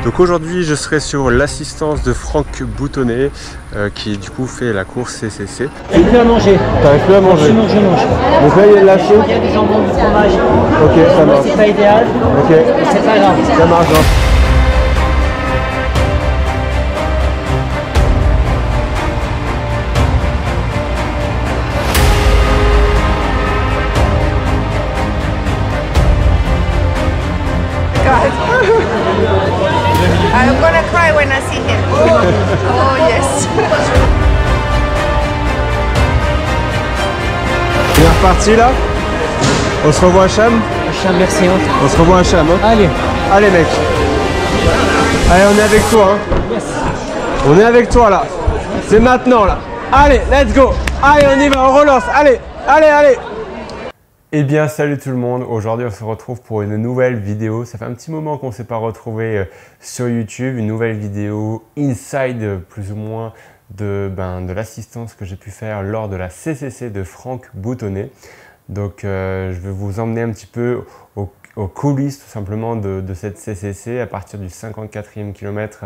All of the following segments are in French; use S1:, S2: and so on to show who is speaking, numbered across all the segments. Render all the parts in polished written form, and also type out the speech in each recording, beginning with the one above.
S1: Donc aujourd'hui je serai sur l'assistance de Franck Boutonnet qui du coup fait la course CCC.
S2: J'arrive plus à manger.
S1: T'arrives plus à manger?
S2: Je mange.
S1: Donc là il y a de la soupe.
S2: Il y a du jambon, du fromage.
S1: Ok, ça marche.
S2: C'est pas idéal.
S1: Ok.
S2: Mais c'est pas grave.
S1: Ça marche. Hein.
S3: I'm gonna cry when I see him. Oh yes.
S1: On est reparti là. On se revoit à Cham.
S2: Merci. Hein.
S1: On se revoit à Cham. Hein.
S2: Allez.
S1: Allez mec. Allez, on est avec toi. Hein.
S2: Yes.
S1: On est avec toi là. C'est maintenant là. Allez, let's go. Allez, on y va, on relance. Allez, allez, allez. Eh bien, salut tout le monde. Aujourd'hui, on se retrouve pour une nouvelle vidéo. Ça fait un petit moment qu'on ne s'est pas retrouvé sur YouTube. Une nouvelle vidéo inside, plus ou moins, de l'assistance que j'ai pu faire lors de la CCC de Franck Boutonnet. Donc, je vais vous emmener un petit peu aux coulisses tout simplement de cette CCC à partir du 54e kilomètre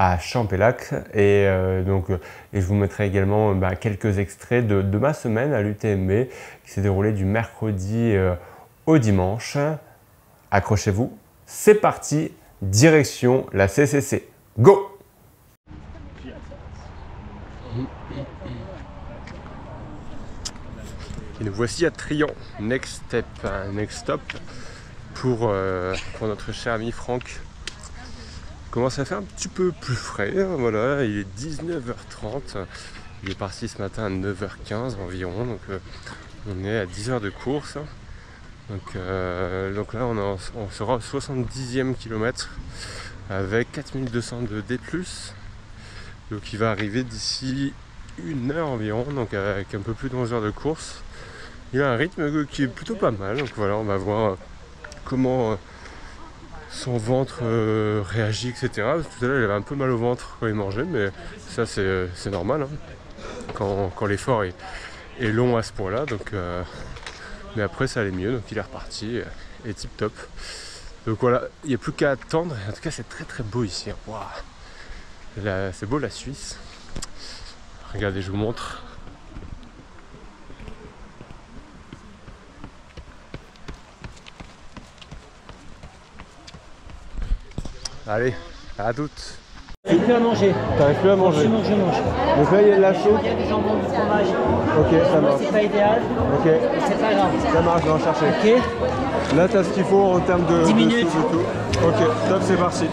S1: à Champellac. Et je vous mettrai également quelques extraits de ma semaine à l'UTMB qui s'est déroulée du mercredi au dimanche. Accrochez-vous, c'est parti, direction la CCC. Go! Et nous voici à Trian, next stop pour notre cher ami Franck. Il commence à faire un petit peu plus frais, hein, voilà, il est 19h30, il est parti ce matin à 9h15 environ, donc on est à 10 heures de course. Donc là on sera au 70e kilomètre avec 4200 de D+, donc il va arriver d'ici 1 heure environ, donc avec un peu plus d'11 heures de course. Il a un rythme qui est plutôt pas mal, donc voilà, on va voir comment son ventre réagit, etc. Parce que tout à l'heure il avait un peu mal au ventre quand il mangeait, mais ça c'est normal hein, quand l'effort est long à ce point là, donc mais après ça allait mieux, donc il est reparti et tip top. Donc voilà, il n'y a plus qu'à attendre. En tout cas c'est très très beau ici, hein. Wow. C'est beau la Suisse. Regardez, je vous montre. Allez, à toutes.
S2: J'arrive plus à manger.
S1: T'arrives plus à manger?
S2: Je mange.
S1: Donc là il y a de la soupe.
S2: Il y a du jambon, du fromage.
S1: Ok, ça marche.
S2: C'est pas idéal.
S1: Ok.
S2: Mais c'est pas grave.
S1: Ça marche, je vais en chercher.
S2: Ok.
S1: Là t'as ce qu'il faut en termes de
S2: 10 minutes.
S1: soupe et tout. Ok, top, c'est parti.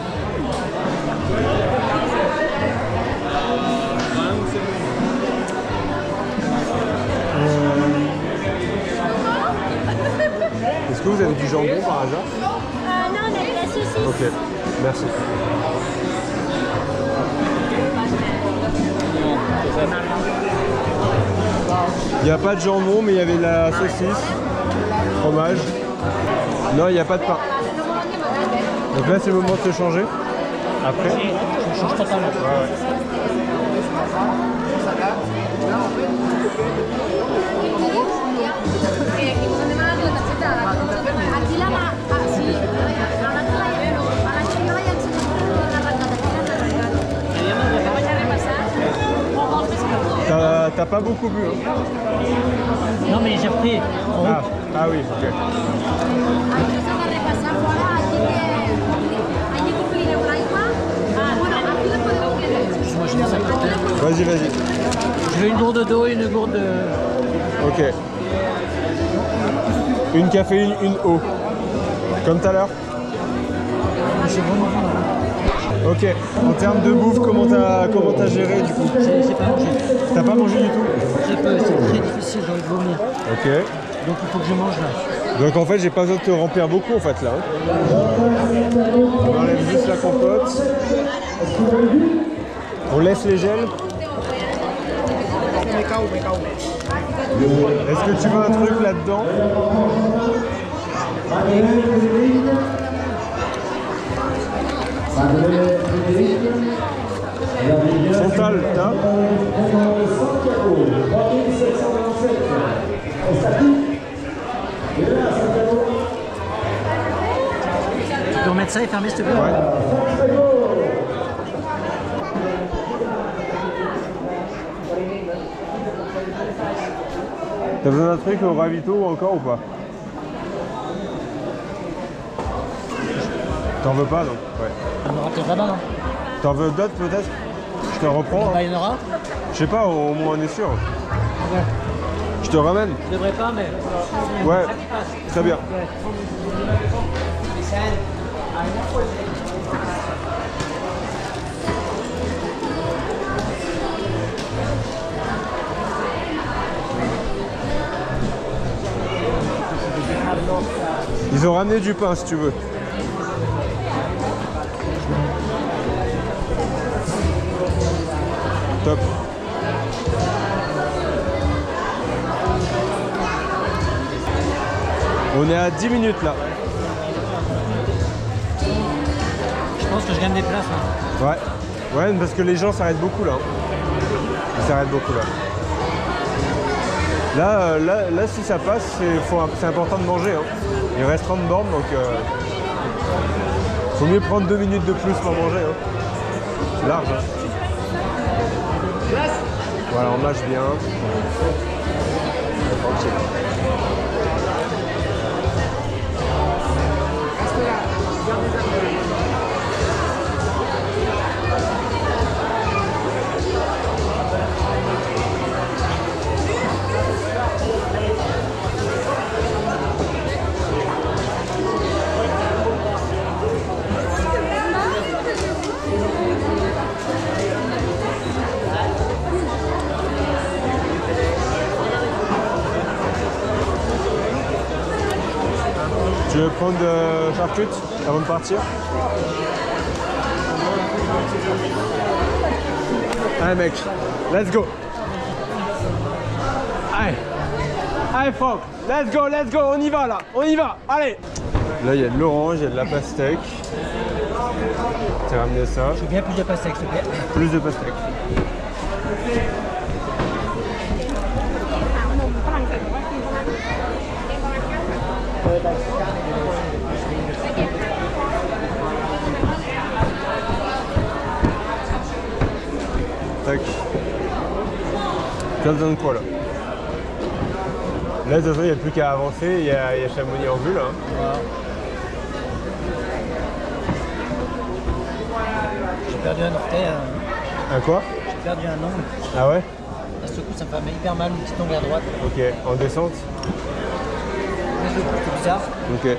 S1: Est-ce que vous avez du jambon par hasard?
S4: Non, on a de la saucisse.
S1: Ok, merci. Il n'y a pas de jambon, mais il y avait de la saucisse, fromage. Non, il n'y a pas de pain. Donc là, c'est le moment de se changer. Après.
S2: Je change totalement.
S1: T'as pas beaucoup bu, hein?
S2: Non mais j'ai repris.
S1: Ah oui, ok. Vas-y.
S2: Je veux une gourde d'eau et une gourde de...
S1: Ok. Une café, une eau. Comme tout à l'heure.
S2: J'ai vraiment faim.
S1: Ok. En termes de bouffe, comment t'as géré du coup?
S2: J'ai pas mangé.
S1: T'as pas mangé du tout?
S2: J'ai peu, c'est très difficile, j'ai envie de vomir.
S1: Ok.
S2: Donc il faut que je mange là.
S1: Donc en fait j'ai pas besoin de te remplir beaucoup en fait là. On enlève juste la compote. On laisse les gels. Est-ce que tu veux un truc là-dedans? Frontal, t'as?
S2: Tu peux remettre ça et fermer s'il te plaît?
S1: Ouais. T'as besoin d'un truc au ravito ou encore ou pas? T'en veux pas, non? Ouais.
S2: On aura peut-être là-bas, non?
S1: T'en veux d'autres peut-être? Je te reprends.
S2: Bah, il y en aura.
S1: Je sais pas, au moins on est sûr.
S2: Ouais.
S1: Je te ramène.
S2: Je devrais pas, mais...
S1: Ouais, très bien. Ils ont ramené du pain si tu veux. Top. On est à 10 minutes là.
S2: Je pense que je gagne des places. Hein.
S1: Ouais. Ouais, parce que les gens s'arrêtent beaucoup là. Ils s'arrêtent beaucoup là. Là, si ça passe, c'est important de manger. Hein. Il reste 30 bornes, donc faut mieux prendre 2 minutes de plus pour manger. Hein. C'est large. Hein. Voilà, on mâche bien. Tu veux prendre de charcutes avant de partir? Allez mec, let's go. Allez, allez Franck, let's go, on y va là, on y va, allez. Là il y a de l'orange, il y a de la pastèque. Tu as ramené ça.
S2: Je veux bien plus de pastèque, s'il te plaît.
S1: Plus de pastèque. Tac. Tu as besoin de quoi là? Là de toute façon il n'y a plus qu'à avancer, il y a Chamonix en vue là.
S2: Voilà. J'ai perdu un orteil.
S1: Un quoi?
S2: J'ai perdu un ongle.
S1: Ah ouais?
S2: À ce coup ça me fait hyper mal, une petite ongle à droite.
S1: Ok, en descente?
S2: C'est bizarre.
S1: Ok.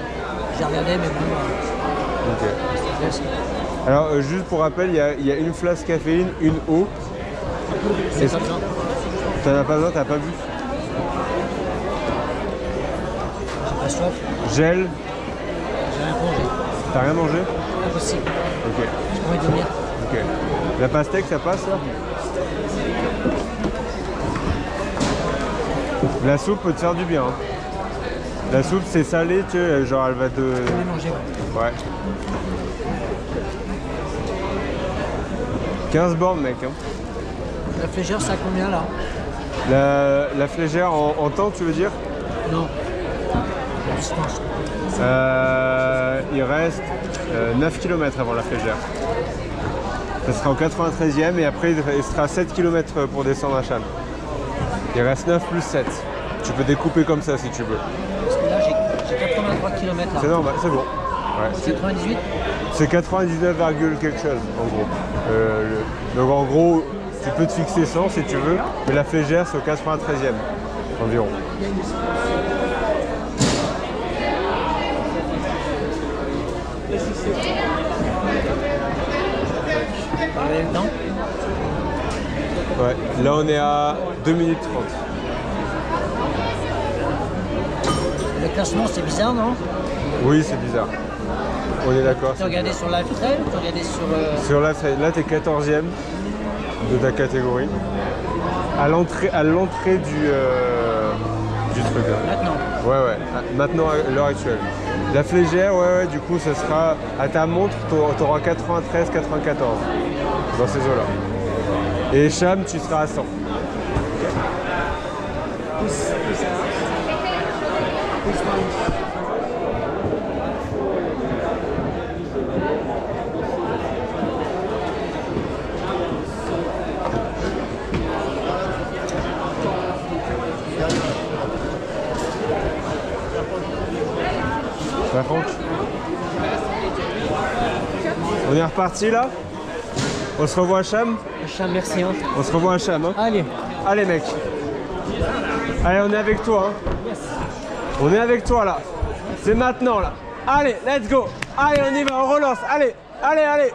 S2: J'ai regardé mais bon.
S1: Ok.
S2: C'est classique.
S1: Alors juste pour rappel, il y a une flasque caféine, une eau.
S2: C'est pas besoin.
S1: T'en as pas besoin, t'as pas bu?
S2: J'ai pas soif.
S1: Gel?
S2: J'ai rien mangé.
S1: T'as rien mangé?
S2: Impossible.
S1: Ok.
S2: J'ai pas envie de dormir.
S1: Ok. La pastèque, ça passe là? La soupe peut te faire du bien. Hein. La soupe c'est salé, tu sais, genre elle va te...
S2: Je vais manger.
S1: Ouais. 15 bornes mec. Hein.
S2: La flégère, ça a combien là?
S1: La flégère en temps tu veux dire?
S2: Non. La distance.
S1: Il reste 9 km avant la flégère. Ça sera au 93e et après il sera 7 km pour descendre à Cham. Il reste 9 plus 7. Tu peux découper comme ça si tu veux.
S2: Parce que là j'ai 83 km là.
S1: C'est normal, c'est bon. Ouais.
S2: C'est 98?
S1: C'est 99, quelque chose en gros. Donc en gros, tu peux te fixer 100 si tu veux, mais la flégère c'est au 93e environ.
S2: Vous avez le temps?
S1: Ouais, là on est à 2 minutes 30.
S2: Le classement c'est bizarre non?
S1: Oui, c'est bizarre. On est d'accord.
S2: Tu as regardé sur Live Trail ou tu as regardé sur...
S1: Sur là t'es 14e de ta catégorie. À l'entrée du truc là.
S2: Maintenant?
S1: Ouais. Maintenant à l'heure actuelle. La flégère, ouais, du coup ça sera à ta montre, t'auras 93, 94 dans ces eaux-là. Et Cham, tu seras à 100. On est reparti là? On se revoit à Cham?
S2: Cham, merci. Hein.
S1: On se revoit à Cham. Hein.
S2: Allez.
S1: Allez mec. Allez, on est avec toi. Hein. On est avec toi là. C'est maintenant là. Allez, let's go. Allez, on y va, on relance. Allez, allez, allez.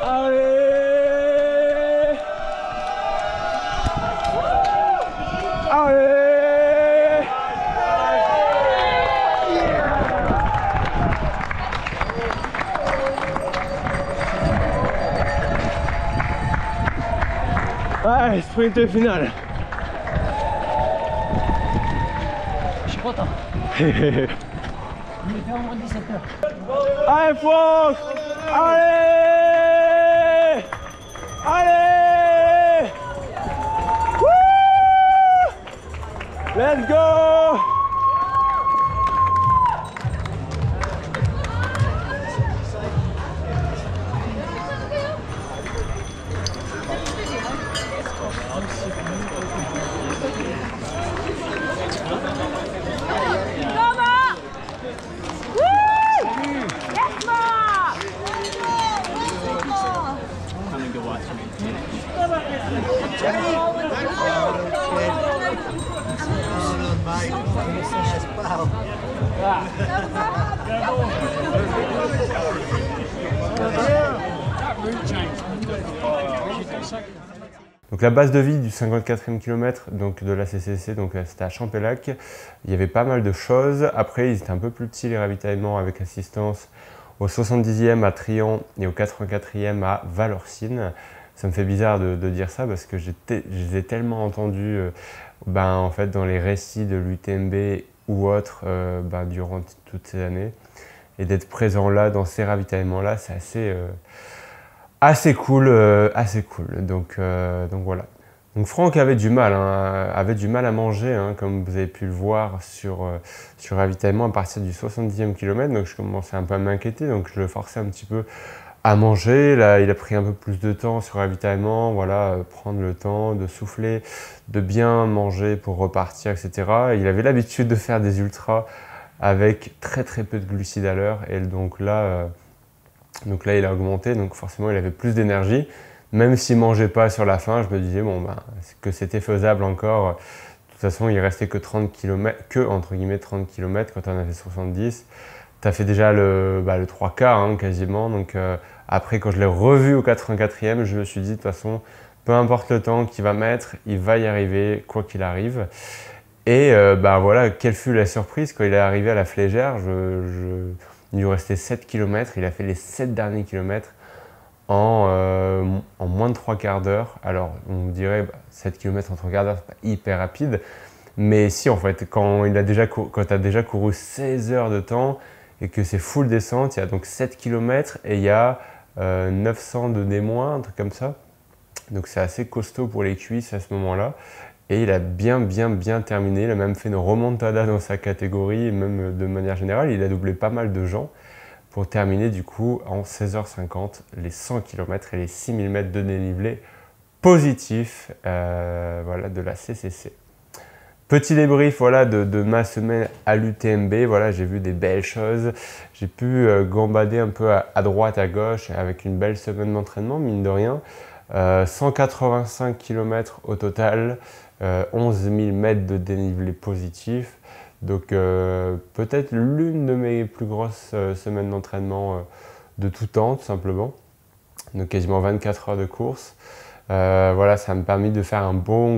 S1: Allez. Allez. Ouais, sprint final.
S2: Je suis content. Il est fait en moins de 17 heures.
S1: Allez, Franck. Allez. Allez. Wouh. Let's go. Donc la base de vie du 54e kilomètre donc de la CCC, donc c'était à Champellac. Il y avait pas mal de choses. Après, ils étaient un peu plus petits les ravitaillements avec assistance au 70e à Trian et au 84e à Valorcine. Ça me fait bizarre de dire ça parce que je les ai tellement entendus en fait, dans les récits de l'UTMB ou autres durant toutes ces années. Et d'être présent là, dans ces ravitaillements-là, c'est assez cool. Donc voilà. Donc Franck avait du mal à manger, hein, comme vous avez pu le voir sur ravitaillement à partir du 70e kilomètre. Donc je commençais un peu à m'inquiéter, donc je le forçais un petit peu à manger. Là, il a pris un peu plus de temps sur ravitaillement, voilà, prendre le temps de souffler, de bien manger pour repartir, etc. Il avait l'habitude de faire des ultras avec très peu de glucides à l'heure, et donc là, il a augmenté, donc forcément il avait plus d'énergie. Même s'il ne mangeait pas sur la fin, je me disais que c'était faisable encore. De toute façon, il restait que 30 km, entre guillemets 30 km quand on avait 70. Tu as fait déjà le 3 quarts hein, quasiment. Donc après, quand je l'ai revu au 84e, je me suis dit de toute façon, peu importe le temps qu'il va mettre, il va y arriver quoi qu'il arrive. Et voilà, quelle fut la surprise quand il est arrivé à la Flégère. Il lui restait 7 km, il a fait les 7 derniers kilomètres en moins de 3 quarts d'heure. Alors on dirait 7 km en 3 quarts d'heure, c'est pas hyper rapide, mais si en fait, quand tu as déjà couru 16 heures de temps et que c'est full descente, il y a donc 7 km et il y a 900 de D-, un truc comme ça. Donc c'est assez costaud pour les cuisses à ce moment-là. Et il a bien terminé, il a même fait une remontada dans sa catégorie, et même de manière générale, il a doublé pas mal de gens pour terminer du coup en 16h50 les 100 km et les 6000 mètres de dénivelé positif voilà, de la CCC. Petit débrief voilà, de ma semaine à l'UTMB, voilà, j'ai vu des belles choses, j'ai pu gambader un peu à droite, à gauche avec une belle semaine d'entraînement, mine de rien. 185 km au total, 11 000 mètres de dénivelé positif. Donc peut-être l'une de mes plus grosses semaines d'entraînement de tout temps, tout simplement. Donc quasiment 24 heures de course. Voilà, ça m'a permis de faire un bon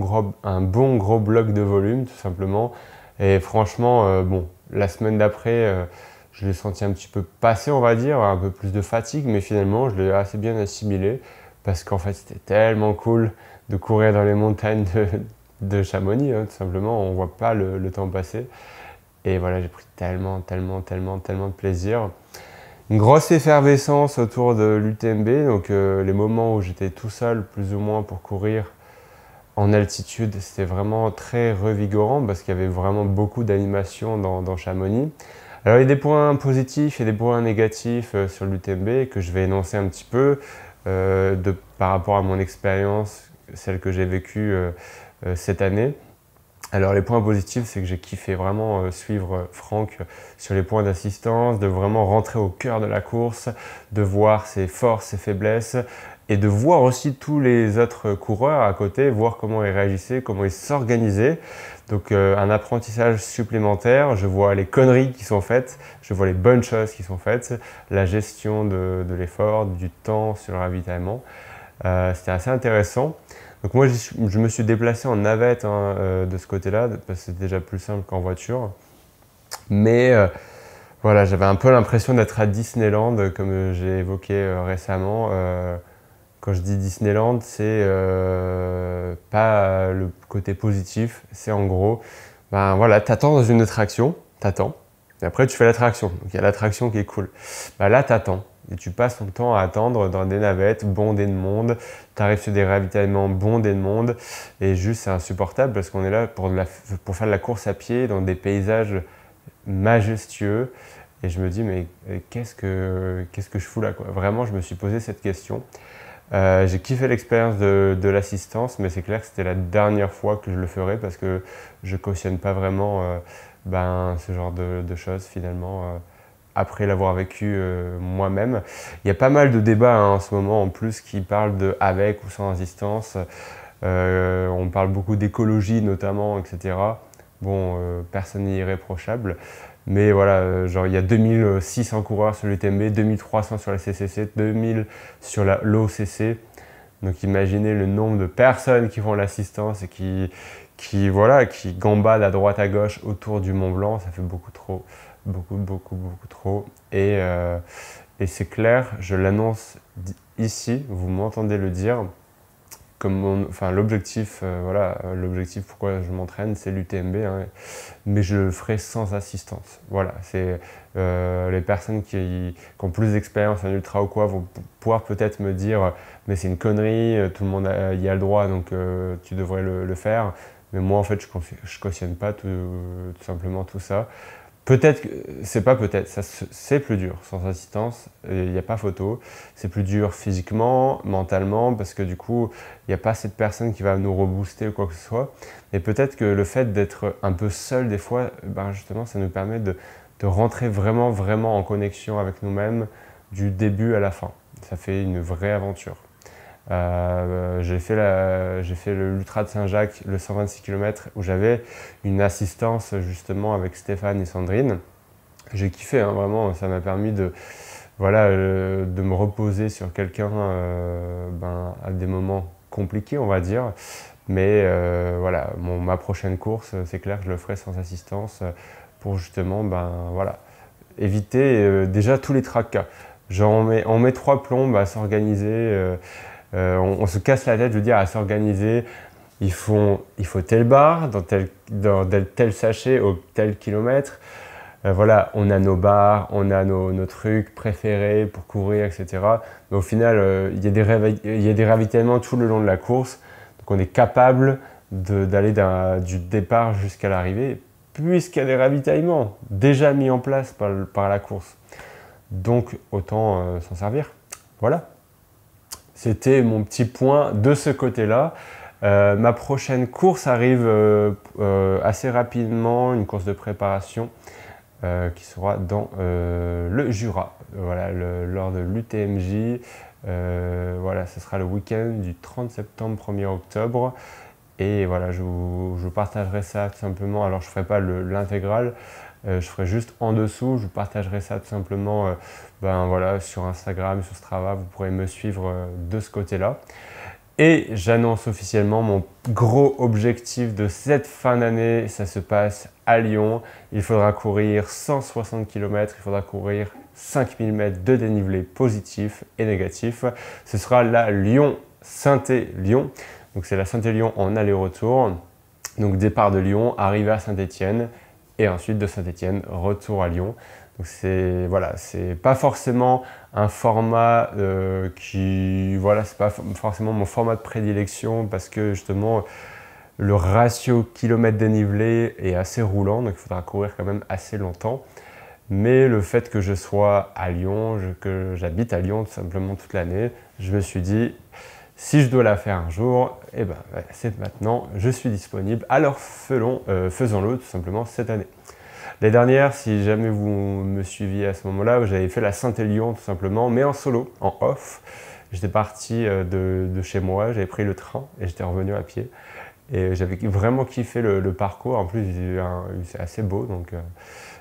S1: gros bloc de volume, tout simplement. Et franchement, la semaine d'après, je l'ai senti un petit peu passer, on va dire, un peu plus de fatigue, mais finalement, je l'ai assez bien assimilé. Parce qu'en fait, c'était tellement cool de courir dans les montagnes de Chamonix, hein, tout simplement. On ne voit pas le temps passer. Et voilà, j'ai pris tellement de plaisir. Une grosse effervescence autour de l'UTMB. Donc, les moments où j'étais tout seul, plus ou moins, pour courir en altitude, c'était vraiment très revigorant parce qu'il y avait vraiment beaucoup d'animation dans Chamonix. Alors, il y a des points positifs et des points négatifs sur l'UTMB que je vais énoncer un petit peu. Par rapport à mon expérience, celle que j'ai vécue cette année. Alors les points positifs, c'est que j'ai kiffé vraiment suivre Franck sur les points d'assistance, de vraiment rentrer au cœur de la course, de voir ses forces, ses faiblesses et de voir aussi tous les autres coureurs à côté, voir comment ils réagissaient, comment ils s'organisaient. Donc un apprentissage supplémentaire, je vois les conneries qui sont faites, je vois les bonnes choses qui sont faites, la gestion de l'effort, du temps sur le ravitaillement. C'était assez intéressant. Donc moi, je me suis déplacé en navette de ce côté-là, parce que c'est déjà plus simple qu'en voiture. Mais voilà, j'avais un peu l'impression d'être à Disneyland, comme j'ai évoqué récemment. Quand je dis Disneyland, c'est pas le côté positif, c'est en gros, ben voilà, t'attends dans une attraction, t'attends, et après tu fais l'attraction. Donc il y a l'attraction qui est cool. Ben là, t'attends. Et tu passes ton temps à attendre dans des navettes bondées de monde, tu arrives sur des ravitaillements bondés de monde, et juste c'est insupportable parce qu'on est là pour faire de la course à pied dans des paysages majestueux. Et je me dis, mais qu'est-ce que je fous là, quoi. Vraiment, je me suis posé cette question. J'ai kiffé l'expérience de l'assistance, mais c'est clair que c'était la dernière fois que je le ferais parce que je cautionne pas vraiment ce genre de choses finalement. Après l'avoir vécu moi-même. Il y a pas mal de débats en ce moment en plus qui parlent de avec ou sans assistance. On parle beaucoup d'écologie notamment, etc. Bon, personne n'est irréprochable. Mais voilà, genre il y a 2600 coureurs sur l'UTMB, 2300 sur la CCC, 2000 sur l'OCC. Donc imaginez le nombre de personnes qui font l'assistance et qui gambadent à droite à gauche autour du Mont Blanc. Ça fait beaucoup trop. Beaucoup trop. Et c'est clair, je l'annonce ici, vous m'entendez le dire, comme l'objectif, l'objectif pourquoi je m'entraîne, c'est l'UTMB, hein, mais je le ferai sans assistance. Voilà, c'est les personnes qui ont plus d'expérience en ultra ou quoi vont pouvoir peut-être me dire, mais c'est une connerie, tout le monde y a le droit, donc tu devrais le faire. Mais moi, en fait, je cautionne pas tout simplement tout ça. Peut-être que c'est plus dur sans assistance, il n'y a pas photo. C'est plus dur physiquement, mentalement, parce que du coup, il n'y a pas cette personne qui va nous rebooster ou quoi que ce soit. Et peut-être que le fait d'être un peu seul des fois, justement, ça nous permet de rentrer vraiment en connexion avec nous-mêmes du début à la fin. Ça fait une vraie aventure. J'ai fait l'Ultra de Saint-Jacques, le 126 km, où j'avais une assistance justement avec Stéphane et Sandrine. J'ai kiffé, hein, vraiment, ça m'a permis de me reposer sur quelqu'un à des moments compliqués, on va dire. Mais ma prochaine course, c'est clair que je le ferai sans assistance pour justement éviter déjà tous les tracas. Genre on met 3 plombes à s'organiser. On se casse la tête, je veux dire, à s'organiser. Il faut telle barre dans tel sachet au tel kilomètre. On a nos barres, on a nos trucs préférés pour courir, etc. Mais au final, il y a des ravitaillements tout le long de la course. Donc on est capable d'aller du départ jusqu'à l'arrivée, puisqu'il y a des ravitaillements déjà mis en place par la course. Donc autant s'en servir. Voilà. C'était mon petit point de ce côté-là. Ma prochaine course arrive assez rapidement, une course de préparation qui sera dans le Jura, lors de l'UTMJ. Ce sera le week-end du 30 septembre, 1er octobre. Et voilà, je vous partagerai ça tout simplement. Alors je ne ferai pas l'intégrale, je ferai juste en dessous. Je vous partagerai ça tout simplement sur Instagram, sur Strava. Vous pourrez me suivre de ce côté-là. Et j'annonce officiellement mon gros objectif de cette fin d'année. Ça se passe à Lyon. Il faudra courir 160 km, il faudra courir 5000 mètres de dénivelé positif et négatif. Ce sera la Lyon-Saint-Étienne. Donc c'est la Saint-Étienne en aller-retour. Donc départ de Lyon, arrivée à Saint-Étienne et ensuite de Saint-Étienne, retour à Lyon. Donc c'est pas forcément un format c'est pas forcément mon format de prédilection parce que justement le ratio kilomètre dénivelé est assez roulant, donc il faudra courir quand même assez longtemps. Mais le fait que je sois à Lyon, que j'habite à Lyon tout simplement toute l'année, je me suis dit Si je dois la faire un jour, eh ben, c'est maintenant, je suis disponible. Alors faisons-le tout simplement cette année. L'année dernière, si jamais vous me suiviez à ce moment-là, j'avais fait la Saint-Élion tout simplement, mais en solo, en off. J'étais parti de chez moi, j'avais pris le train et j'étais revenu à pied. Et j'avais vraiment kiffé le parcours. En plus, c'est assez beau, donc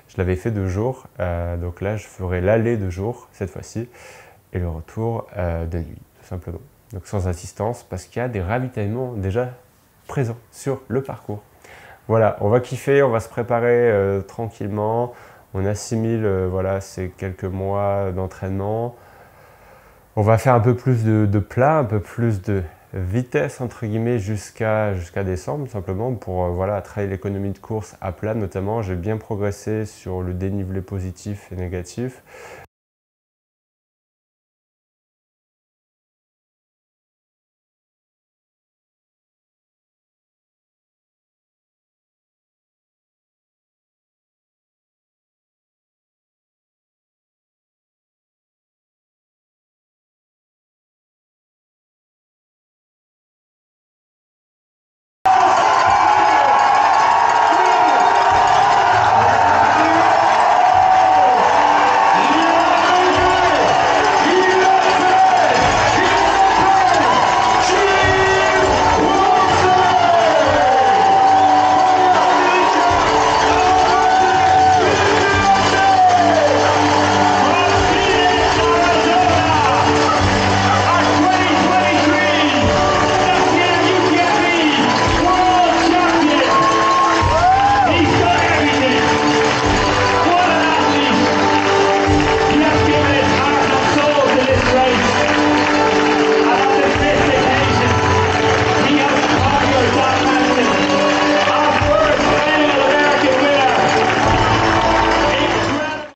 S1: je l'avais fait 2 jours. Donc là, je ferai l'aller de jour cette fois-ci et le retour de nuit, tout simplement. Donc sans assistance, parce qu'il y a des ravitaillements déjà présents sur le parcours. Voilà, on va kiffer, on va se préparer tranquillement. On assimile voilà, ces quelques mois d'entraînement. On va faire un peu plus de plats, un peu plus de vitesse entre guillemets jusqu'à décembre, tout simplement pour voilà, travailler l'économie de course à plat notamment. J'ai bien progressé sur le dénivelé positif et négatif.